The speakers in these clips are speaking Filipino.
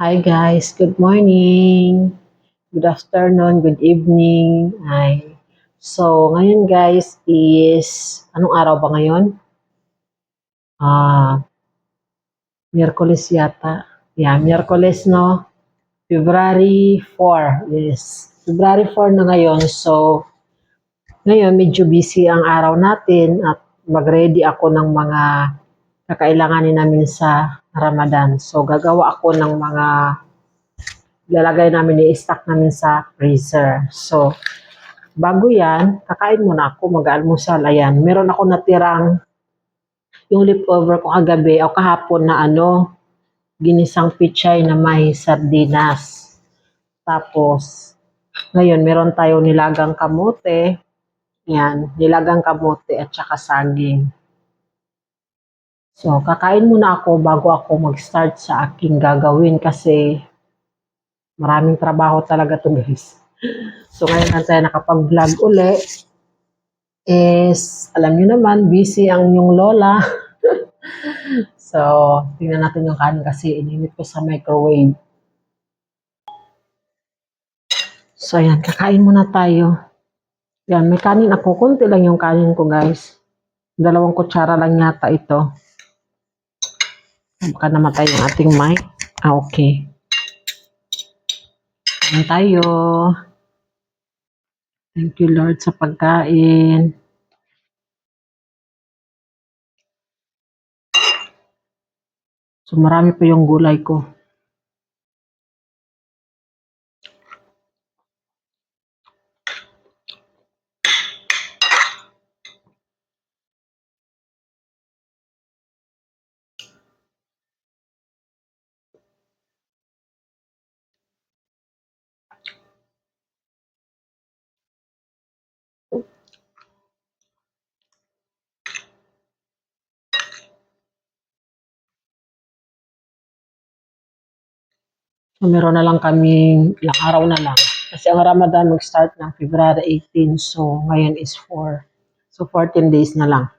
Hi guys, good morning, good afternoon, good evening. So ngayon guys is, anong araw ba ngayon? Ah, Miyerkules yata. Yeah, Miyerkules no? February 4. Yes, February 4 na ngayon. So, ngayon medyo busy ang araw natin at mag-ready ako ng mga kakailanganin namin sa Ramadan. So, gagawa ako ng mga lalagay namin, i-stock namin sa freezer. So, bago yan, kakain muna ako, mag-almusal. Ayan, meron ako natirang yung leftover ko kagabi o kahapon na ginisang pichay na may sardinas. Tapos, ngayon meron tayo nilagang kamote. Yan, nilagang kamote at saka saging. So, kakain muna ako bago ako mag-start sa aking gagawin kasi maraming trabaho talaga to guys. So, ngayon na tayo nakapag-vlog uli. Alam niyo naman, busy ang inyong lola. So, tingnan natin yung kanin kasi ininit ko sa microwave. So, ayan, kakain muna tayo. Yan, may kanin ako. Kunti lang yung kanin ko, guys. 2 kutsara lang yata ito. Baka namatay yung ating mic. Okay. Kain tayo. Thank you, Lord, sa pagkain. So, marami pa yung gulay ko. So, meron na lang kaming ilang araw na lang. Kasi ang Ramadan mag-start ng February 18. So, ngayon is 4. So, 14 days na lang.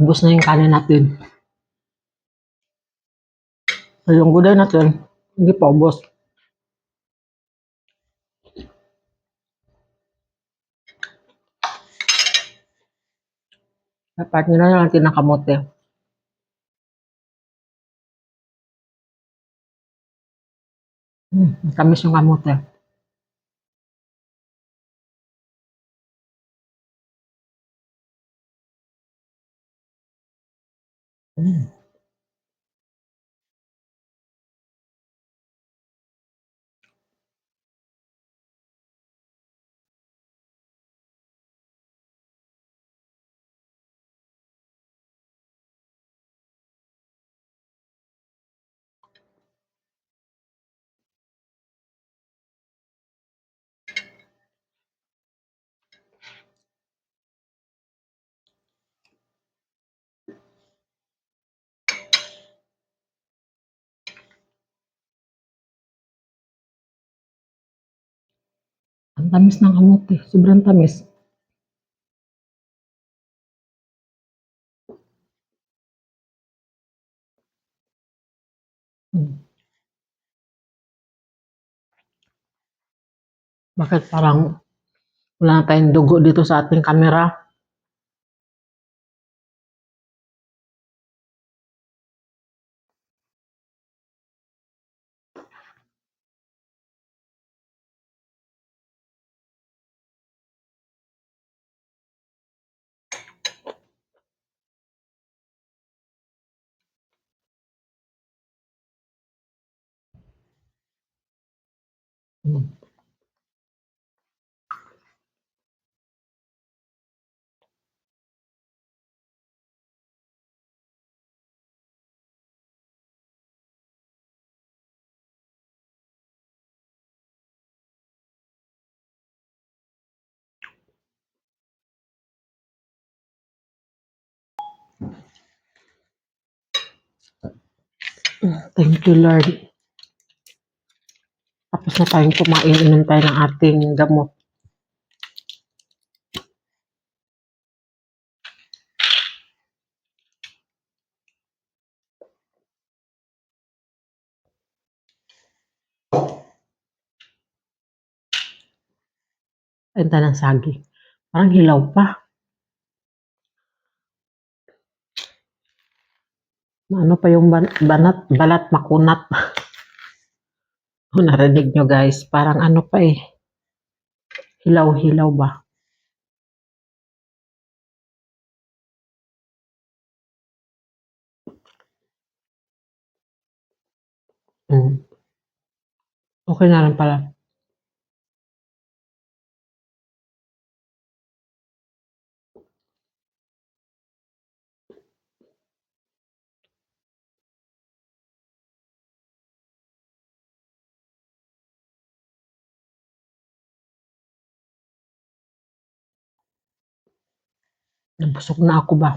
Ubus na yung kanin natin. So, yung gulay natin, hindi pa ubos. Dapat nyo na natin ng kamote. Matamis yung kamote. Mm. Ang tamis ng kamote, sobrang tamis. Hmm. Bakit parang wala na tayong dugo dito sa ating kamera? Hmm. Thank you, Lord. Tapos na tayong kumain, inom tayo ng ating gamot. Kain tayo ng saging. Parang hilaw pa. Ano pa yung balat makunat. Kung narinig nyo guys, parang ano pa eh. Hilaw-hilaw ba? Mm. Okay na rin pala. Nabusog na ako ba?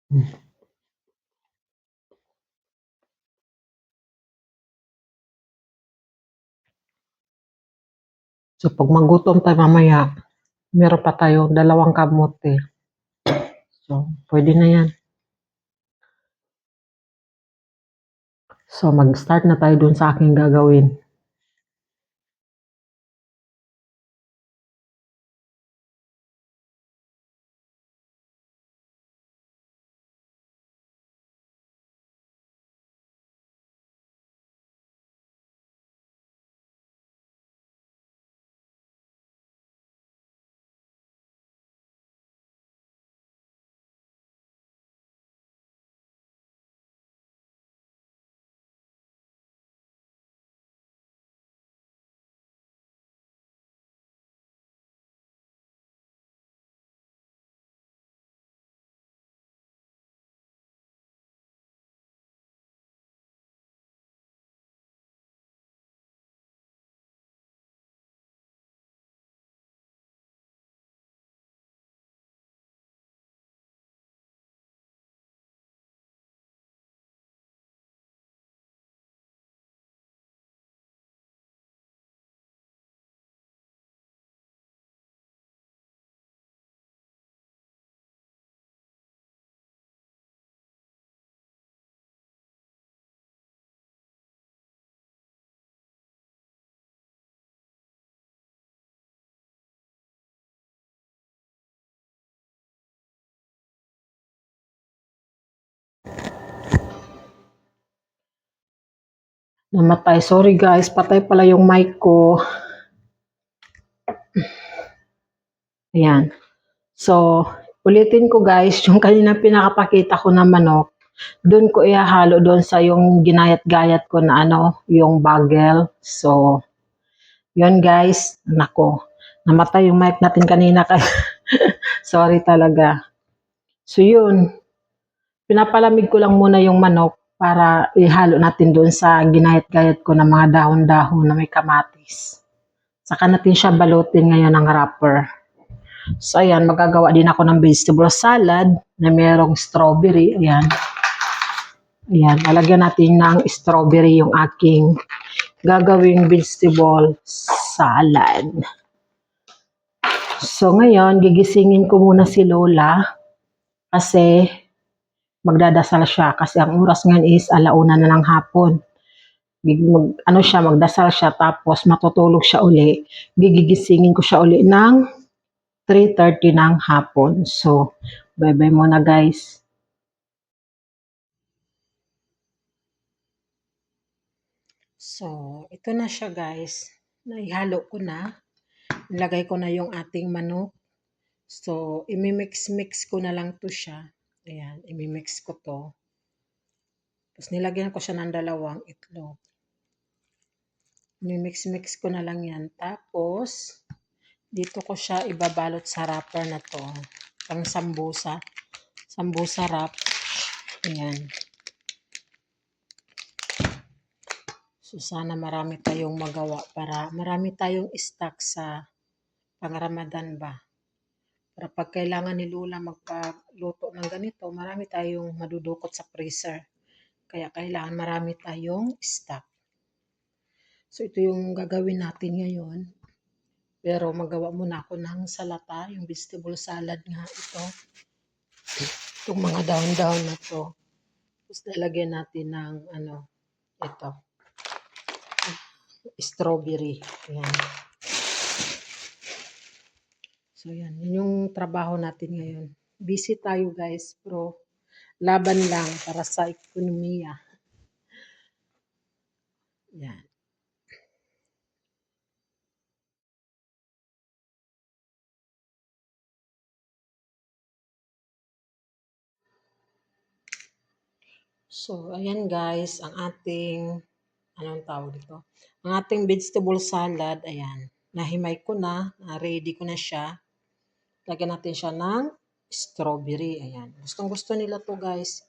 Mm. So pag magutom tayo mamaya, meron pa tayo dalawang kamote. So, pwede na yan. So, mag-start na tayo dun sa aking gagawin. Namatay. Sorry guys, patay pala yung mic ko. Ayan. So, ulitin ko guys, yung kanina pinakapakita ko na manok, doon ko ihahalo doon sa yung ginayat-gayat ko na yung bagel. So, yun guys, nako. Namatay yung mic natin kanina kaya sorry talaga. So yun, pinapalamig ko lang muna yung manok para ihalo natin doon sa ginayat-gayat ko na mga dahon-dahon na may kamatis. Saka natin siya balutin ngayon ng wrapper. So ayan, magagawa din ako ng vegetable salad na merong strawberry. Ayan. Ayan, lalagyan natin ng strawberry yung aking gagawing vegetable salad. So ngayon, gigisingin ko muna si Lola kasi magdadasal siya kasi ang oras ngayon is 1:00 na ng hapon. Magdasal siya tapos matutulog siya uli. Gigisingin ko siya uli ng 3:30 ng hapon. So, bye-bye muna guys. So, ito na siya guys. Naihalo ko na. Nilagay ko na yung ating manok. So, imimix-mix ko na lang to siya. Ayan, imimix ko to. Tapos nilagyan ko siya ng 2 itlog. Imimix-mix ko na lang yan. Tapos, dito ko siya ibabalot sa wrapper na to. Pang sambusa. Sambusa wrap. Ayan. So, sana marami tayong magawa para marami tayong stock sa pang-Ramadan ba. Para pag kailangan ni Lola magpaluto ng ganito, marami tayong madudukot sa freezer. Kaya kailangan marami tayong stock. So, ito yung gagawin natin ngayon. Pero magawa muna ako ng salata, yung vegetable salad nga ito. Itong mga daon-daon na to. Tapos lalagyan natin ng ito. Strawberry. Ayan. So yan, yun yung trabaho natin ngayon. Busy tayo guys, pero laban lang para sa ekonomiya. Yan. So, ayan guys, ang ating, anong tawag dito? Ang ating vegetable salad, ayan. Nahimay ko na, ready ko na siya. Lagyan natin siya ng strawberry, ayan. Gustong gusto nila to guys.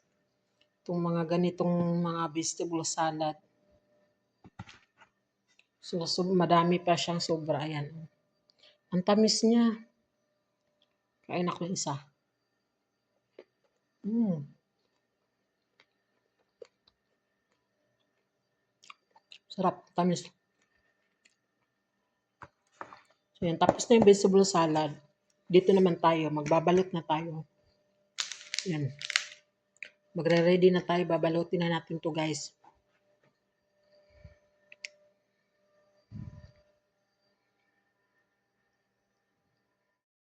Itong mga ganitong mga vegetable salad. So, madami pa siyang sobra, ayan. Ang tamis niya. Kain ako isa. Sarap, tamis. So yan, tapos na yung vegetable salad. Dito naman tayo, magbabalot na tayo. Yan. Magre-ready na tayo, babalutin na natin to guys.